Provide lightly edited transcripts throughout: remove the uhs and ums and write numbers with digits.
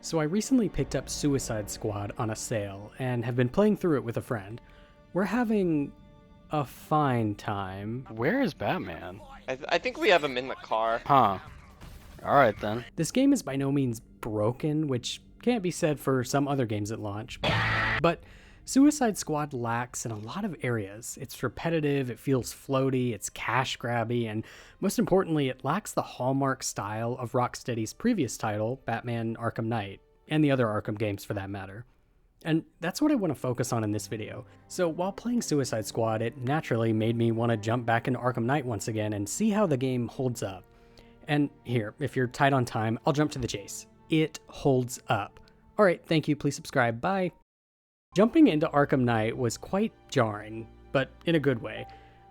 So I recently picked up Suicide Squad on a sale and have been playing through it with a friend. We're having a fine time. Where is Batman? I think we have him in the car. Huh. Alright then. This game is by no means broken, which can't be said for some other games at launch. But Suicide Squad lacks in a lot of areas. It's repetitive, it feels floaty, it's cash grabby, and most importantly, it lacks the hallmark style of Rocksteady's previous title, Batman Arkham Knight, and the other Arkham games for that matter. And that's what I want to focus on in this video. So while playing Suicide Squad, it naturally made me want to jump back into Arkham Knight once again and see how the game holds up. And here, if you're tight on time, I'll jump to the chase. It holds up. Alright, thank you, please subscribe, bye. Jumping into Arkham Knight was quite jarring, but in a good way.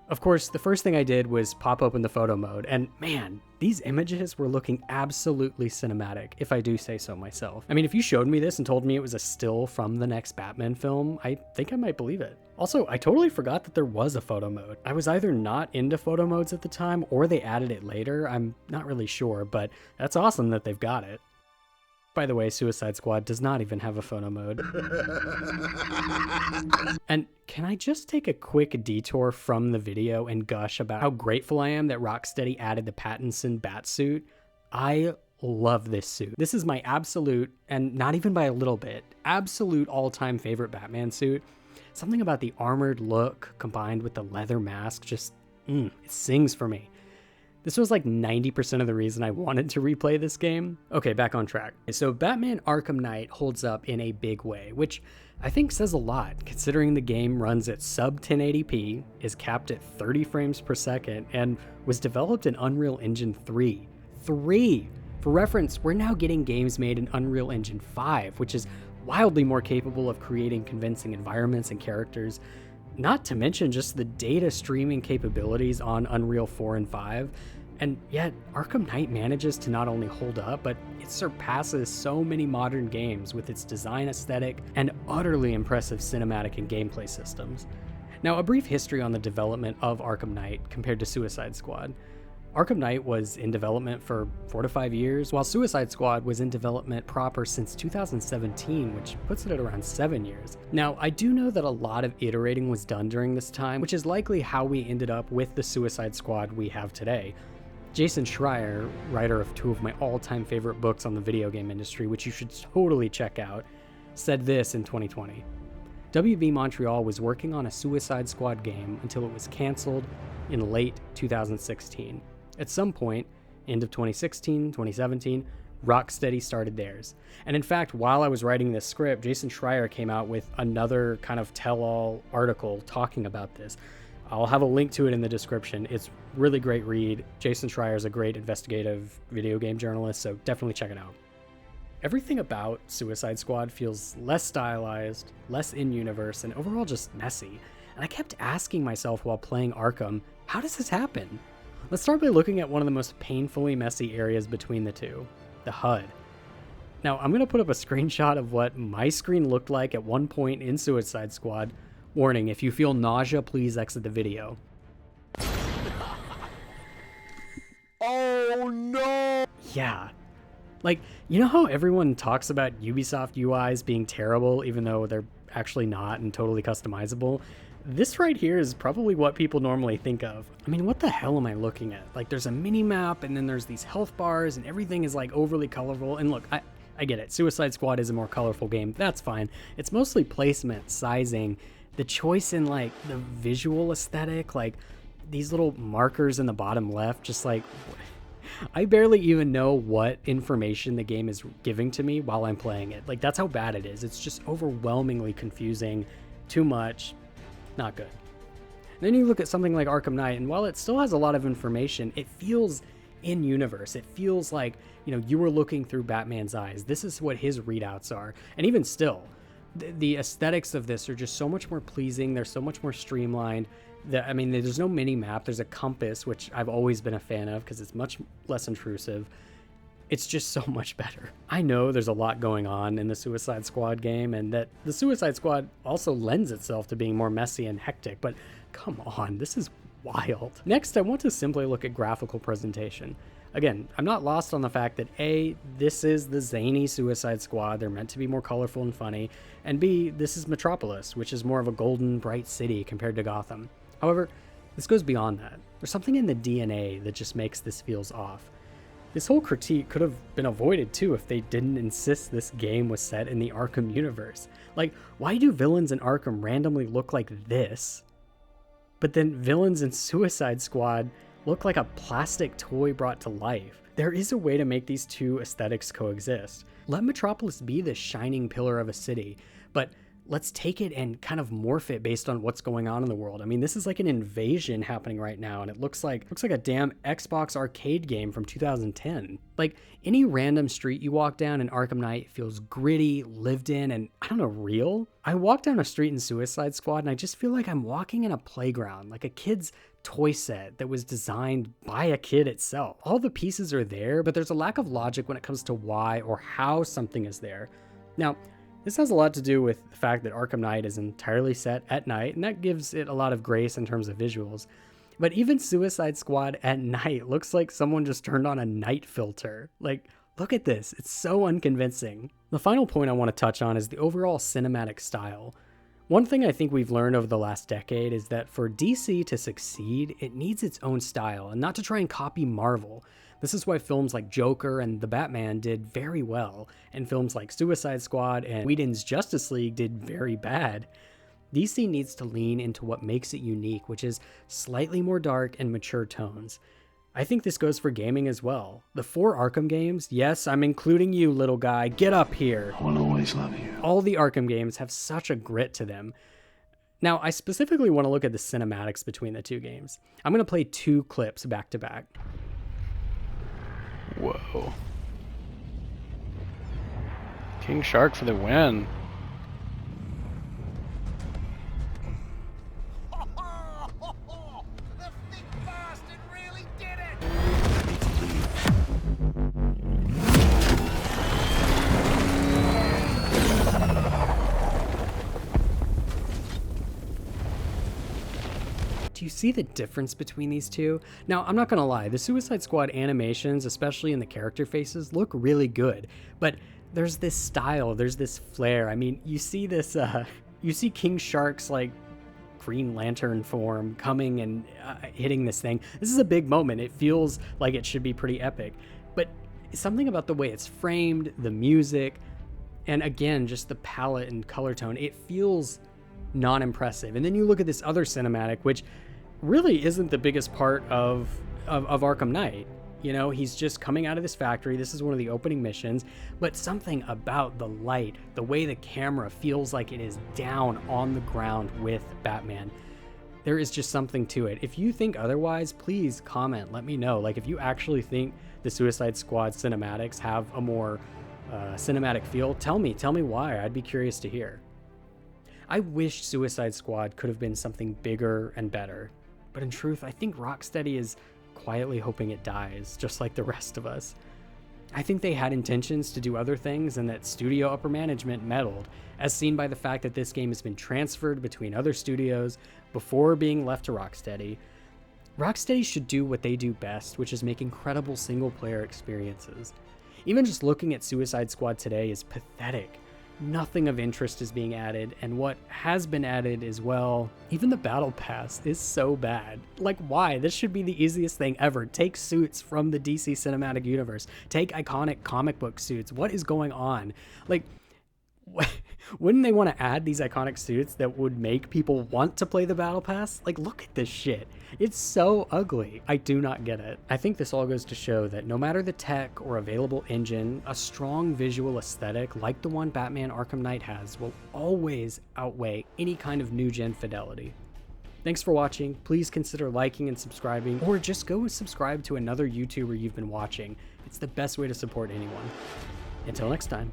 Of course, the first thing I did was pop open the photo mode, and man, these images were looking absolutely cinematic, if I do say so myself. I mean, if you showed me this and told me it was a still from the next Batman film, I think I might believe it. Also, I totally forgot that there was a photo mode. I was either not into photo modes at the time, or they added it later, I'm not really sure, but that's awesome that they've got it. By the way, Suicide Squad does not even have a photo mode. And can I just take a quick detour from the video and gush about how grateful I am that Rocksteady added the Pattinson batsuit? I love this suit. This is my absolute, and not even by a little bit, absolute all-time favorite Batman suit. Something about the armored look combined with the leather mask just, it sings for me. This was like 90% of the reason I wanted to replay this game. Okay, back on track. So Batman Arkham Knight holds up in a big way, which I think says a lot considering the game runs at sub 1080p, is capped at 30 frames per second, and was developed in Unreal Engine 3. For reference, we're now getting games made in Unreal Engine 5, which is wildly more capable of creating convincing environments and characters. Not to mention just the data streaming capabilities on Unreal 4 and 5, and yet Arkham Knight manages to not only hold up, but it surpasses so many modern games with its design aesthetic and utterly impressive cinematic and gameplay systems. Now, a brief history on the development of Arkham Knight compared to Suicide Squad. Arkham Knight was in development for 4 to 5 years, while Suicide Squad was in development proper since 2017, which puts it at around 7 years. Now, I do know that a lot of iterating was done during this time, which is likely how we ended up with the Suicide Squad we have today. Jason Schreier, writer of 2 of my all-time favorite books on the video game industry, which you should totally check out, said this in 2020. WB Montreal was working on a Suicide Squad game until it was canceled in late 2016. At some point, end of 2016, 2017, Rocksteady started theirs. And in fact, while I was writing this script, Jason Schreier came out with another kind of tell-all article talking about this. I'll have a link to it in the description. It's really great read. Jason Schreier is a great investigative video game journalist, so definitely check it out. Everything about Suicide Squad feels less stylized, less in-universe, and overall just messy. And I kept asking myself while playing Arkham, how does this happen? Let's start by looking at one of the most painfully messy areas between the two, the HUD. Now, I'm going to put up a screenshot of what my screen looked like at one point in Suicide Squad. Warning, if you feel nausea, please exit the video. Oh no! Yeah. Like, you know how everyone talks about Ubisoft UIs being terrible even though they're actually not and totally customizable? This right here is probably what people normally think of. I mean, what the hell am I looking at? Like, there's a mini-map, and then there's these health bars, and everything is, like, overly colorful. And look, I get it. Suicide Squad is a more colorful game. That's fine. It's mostly placement, sizing, the choice in, like, the visual aesthetic, like, these little markers in the bottom left, just, like... I barely even know what information the game is giving to me while I'm playing it. Like, that's how bad it is. It's just overwhelmingly confusing, too much, not good. Then you look at something like Arkham Knight, and while it still has a lot of information, it feels in-universe. It feels like, you know, you were looking through Batman's eyes. This is what his readouts are. And even still, the aesthetics of this are just so much more pleasing. They're so much more streamlined. I mean, there's no mini-map. There's a compass, which I've always been a fan of because it's much less intrusive. It's just so much better. I know there's a lot going on in the Suicide Squad game, and that the Suicide Squad also lends itself to being more messy and hectic, but come on, this is wild. Next, I want to simply look at graphical presentation. Again, I'm not lost on the fact that A, this is the zany Suicide Squad, they're meant to be more colorful and funny, and B, this is Metropolis, which is more of a golden, bright city compared to Gotham. However, this goes beyond that. There's something in the DNA that just makes this feels off. This whole critique could have been avoided too if they didn't insist this game was set in the Arkham universe. Like, why do villains in Arkham randomly look like this, but then villains in Suicide Squad look like a plastic toy brought to life? There is a way to make these two aesthetics coexist. Let Metropolis be this shining pillar of a city, but let's take it and kind of morph it based on what's going on in the world. I mean, this is like an invasion happening right now, and it looks like a damn Xbox arcade game from 2010. Like, any random street you walk down in Arkham Knight feels gritty, lived in, and I don't know, real. I walk down a street in Suicide Squad and I just feel like I'm walking in a playground, like a kid's toy set that was designed by a kid itself. All the pieces are there, but there's a lack of logic when it comes to why or how something is there. Now, this has a lot to do with the fact that Arkham Knight is entirely set at night, and that gives it a lot of grace in terms of visuals. But even Suicide Squad at night looks like someone just turned on a night filter. Like, look at this, it's so unconvincing. The final point I want to touch on is the overall cinematic style. One thing I think we've learned over the last decade is that for DC to succeed, it needs its own style, and not to try and copy Marvel. This is why films like Joker and The Batman did very well, and films like Suicide Squad and Whedon's Justice League did very bad. DC needs to lean into what makes it unique, which is slightly more dark and mature tones. I think this goes for gaming as well. The 4 Arkham games, yes, I'm including you, little guy, get up here. I will always love you. All the Arkham games have such a grit to them. Now, I specifically want to look at the cinematics between the two games. I'm going to play 2 clips back to back. Whoa. King Shark for the win. The thick bastard really did it! Do you see the difference between these two? Now, I'm not gonna lie, the Suicide Squad animations, especially in the character faces, look really good, but there's this style, there's this flair. I mean, you see this, you see King Shark's like Green Lantern form coming and hitting this thing. This is a big moment. It feels like it should be pretty epic, but something about the way it's framed, the music, and again, just the palette and color tone, it feels non-impressive. And then you look at this other cinematic, which really isn't the biggest part of Arkham Knight. You know, he's just coming out of this factory. This is one of the opening missions, but something about the light, the way the camera feels like it is down on the ground with Batman, there is just something to it. If you think otherwise, please comment, let me know. Like, if you actually think the Suicide Squad cinematics have a more cinematic feel, tell me why. I'd be curious to hear. I wish Suicide Squad could have been something bigger and better, but in truth, I think Rocksteady is quietly hoping it dies, just like the rest of us. I think they had intentions to do other things and that studio upper management meddled, as seen by the fact that this game has been transferred between other studios before being left to Rocksteady. Rocksteady should do what they do best, which is make incredible single-player experiences. Even just looking at Suicide Squad today is pathetic. Nothing of interest is being added, and what has been added is, well, even the battle pass is so bad. Like, why? This should be the easiest thing ever. Take suits from the DC cinematic universe. Take iconic comic book suits. What is going on? Like, wouldn't they want to add these iconic suits that would make people want to play the battle pass? Like, look at this shit. It's so ugly. I do not get it. I think this all goes to show that no matter the tech or available engine, a strong visual aesthetic like the one Batman Arkham Knight has will always outweigh any kind of new-gen fidelity. Thanks for watching. Please consider liking and subscribing, or just go and subscribe to another YouTuber you've been watching. It's the best way to support anyone. Until next time.